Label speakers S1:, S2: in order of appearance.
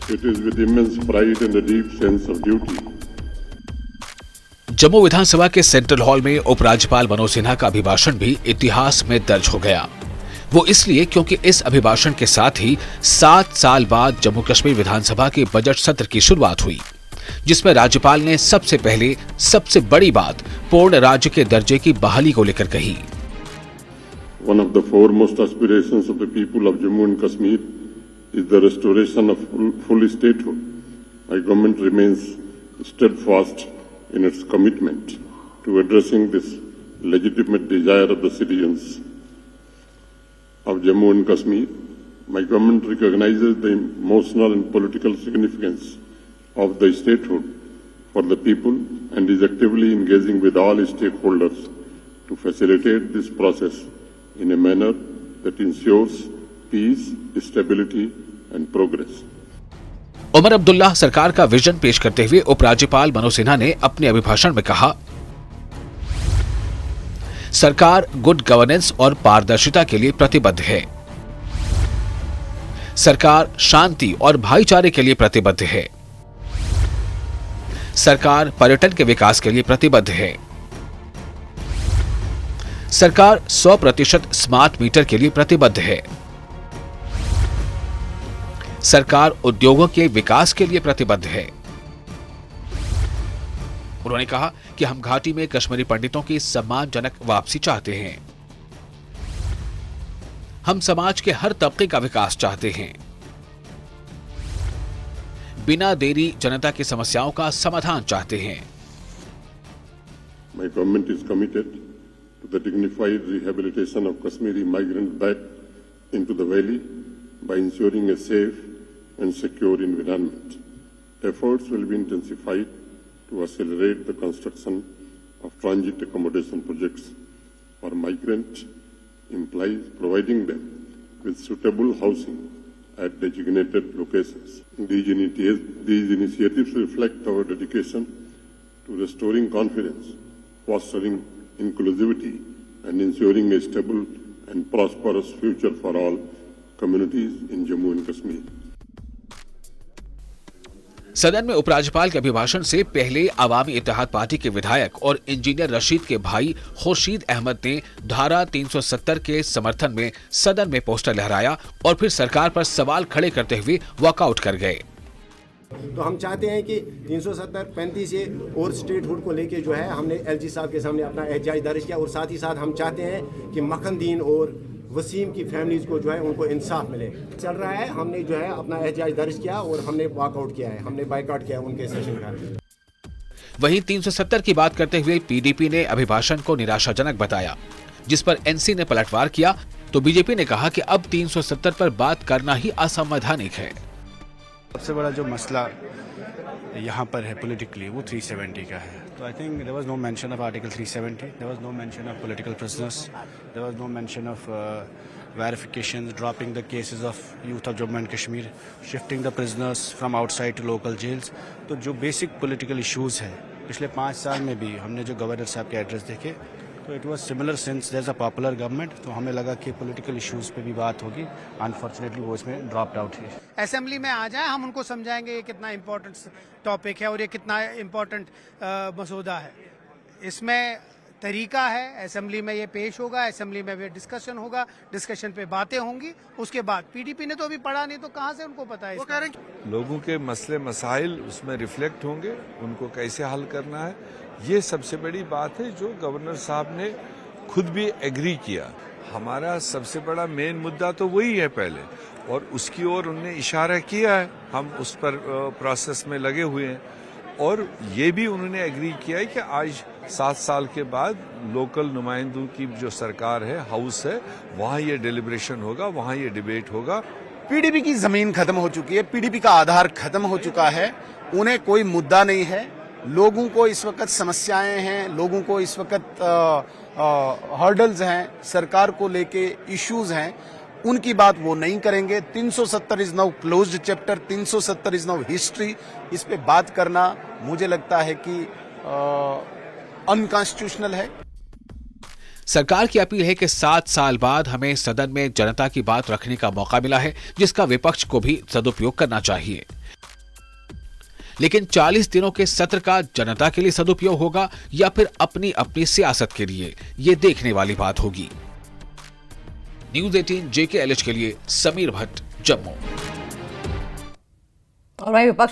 S1: It is with immense pride and a deep sense of duty.
S2: Jammu विधानसभा के central hall में उपराज्यपाल मनोज सिन्हा का अभिभाषण भी इतिहास में दर्ज हो गया। वो इसलिए क्योंकि इस अभिभाषण के साथ ही 7 साल बाद जम्मू कश्मीर विधानसभा के बजट सत्र की शुरुआत हुई, जिसमें राज्यपाल ने सबसे पहले सबसे बड़ी बात पूर्ण राज्य के दर्जे की बहाली को लेकर कही।
S1: One of the foremost aspirations of the people of Jammu and Kashmir is the restoration of full statehood. My government remains steadfast in its commitment to addressing this legitimate desire of the citizens of Jammu and Kashmir. My government recognizes the emotional and political significance of the statehood for the people and is actively engaging with all stakeholders to facilitate this process in a manner that ensures peace, stability and progress.
S2: Omar Abdullah सरकार का vision पेश करते हुए उपराज्यपाल मनोज सिन्हा ने अपने अभिभाषण में कहा, सरकार गुड गवर्नेंस और पारदर्शिता के लिए प्रतिबद्ध है। सरकार शांति और भाईचारे के लिए प्रतिबद्ध है। सरकार पर्यटन के विकास के लिए प्रतिबद्ध है। सरकार 100% स्मार्ट मीटर के लिए प्रतिबद्ध है। सरकार उद्योगों के विकास के लिए प्रतिबद्ध है। उन्होंने कहा कि हम घाटी में कश्मीरी पंडितों की सम्मानजनक वापसी चाहते हैं। हम समाज के हर तबके का विकास चाहते हैं। बिना देरी जनता की समस्याओं का समाधान चाहते हैं।
S1: My government is committed to the dignified rehabilitation of Kashmiri migrants back into the valley by ensuring a safe and secure environment. Efforts will be intensified to accelerate the construction of transit accommodation projects for migrants, implies providing them with suitable housing at designated locations. These initiatives reflect our dedication to restoring confidence, fostering inclusivity and ensuring a stable and prosperous future for all communities in Jammu and Kashmir.
S2: सदन में उपराज्यपाल के अभिभाषण से पहले अवामी इत्तेहाद party के विधायक और इंजीनियर रशीद के भाई खुर्शीद अहमद ने धारा 370 के समर्थन में सदन में पोस्टर लहराया और फिर सरकार पर सवाल खड़े करते हुए वॉकआउट कर गए।
S3: तो हम चाहते हैं कि 370, 35 से और स्टेटहुड को लेके जो है हमने एलजी साहब के सामने अपना एहतजाज दर्ज किया और साथ ही साथ हम चाहते हैं कि मखनदीन और वसीम की फैमिलीज को जो है उनको इंसाफ मिले। चल रहा है, हमने जो है अपना एहतजाज दर्ज किया और हमने वॉकआउट किया है, हमने बाइकआउट किया उनके सेशन का।
S2: वहीं 370 की बात करते हुए पीडीपी ने अभिभाषण को निराशाजनक बताया, जिस पर एनसी ने पलटवार किया तो बीजेपी ने कहा कि अब 370 पर बात करना ही असंवैधानिक है।
S4: सबसे बड़ा जो मसला यहाँ पर है पॉलिटिकली वो 370 का है। तो I think there was no mention of article 370, there was no mention of political prisoners, there was no mention of verification, dropping the cases of youth of Jammu and Kashmir, shifting the prisoners from outside to local jails. तो जो basic political issues हैं पिछले 5 साल में भी हमने जो governor साहब के एड्रेस देखे तो it was similar since there is a popular government. तो हमें लगा कि पॉलिटिकल इश्यूज पे भी बात होगी, अनफॉर्चुनेटली वो इसमें ड्रॉप्ड आउट है।
S5: असेंबली में आ जाए, हम उनको समझाएंगे ये कितना इम्पोर्टेंट टॉपिक है और ये कितना इम्पोर्टेंट मसौदा है। इसमें तरीका है, असेंबली में ये पेश होगा, असेंबली में भी डिस्कशन होगा, डिस्कशन पे बातें होंगी, उसके बाद पीडीपी ने तो अभी पढ़ा नहीं तो कहाँ से उनको पता है। वो कह रहे हैं
S6: लोगों के मसले मसाइल उसमें रिफ्लेक्ट होंगे, उनको कैसे हल करना है, ये सबसे बड़ी बात है जो गवर्नर साहब ने खुद भी एग्री किया। हमारा सबसे बड़ा मेन मुद्दा तो वही है पहले, और उसकी ओर उन्होंने इशारा किया है, हम उस पर प्रोसेस में लगे हुए हैं। और ये भी उन्होंने एग्री किया है कि आज 7 साल के बाद लोकल नुमाइंदों की जो सरकार है, हाउस है, वहाँ ये डिलिब्रेशन होगा, वहाँ ये डिबेट होगा।
S7: पीडीपी की जमीन खत्म हो चुकी है, पीडीपी का आधार खत्म हो चुका है, उन्हें कोई मुद्दा नहीं है। लोगों को इस वक्त समस्याएं हैं, लोगों को इस वक्त हर्डल्स हैं, सरकार को लेके इश्यूज हैं, उनकी बात वो नहीं करेंगे। 370 is now closed chapter, 370 is now history. इस पे बात करना मुझे लगता है कि अनकॉन्स्टिट्यूशनल है।
S2: सरकार की अपील है कि 7 साल बाद हमें सदन में जनता की बात रखने का मौका मिला है, जिसका विपक्ष को भी सदुपयोग करना चाहिए। लेकिन 40 दिनों के सत्र का जनता के लिए सदुपयोग होगा या फिर अपनी अपनी सियासत के लिए, ये देखने वाली बात होगी। न्यूज़ 18 JKLH के लिए समीर भट्ट, जम्मू।
S8: और वहीं विपक्ष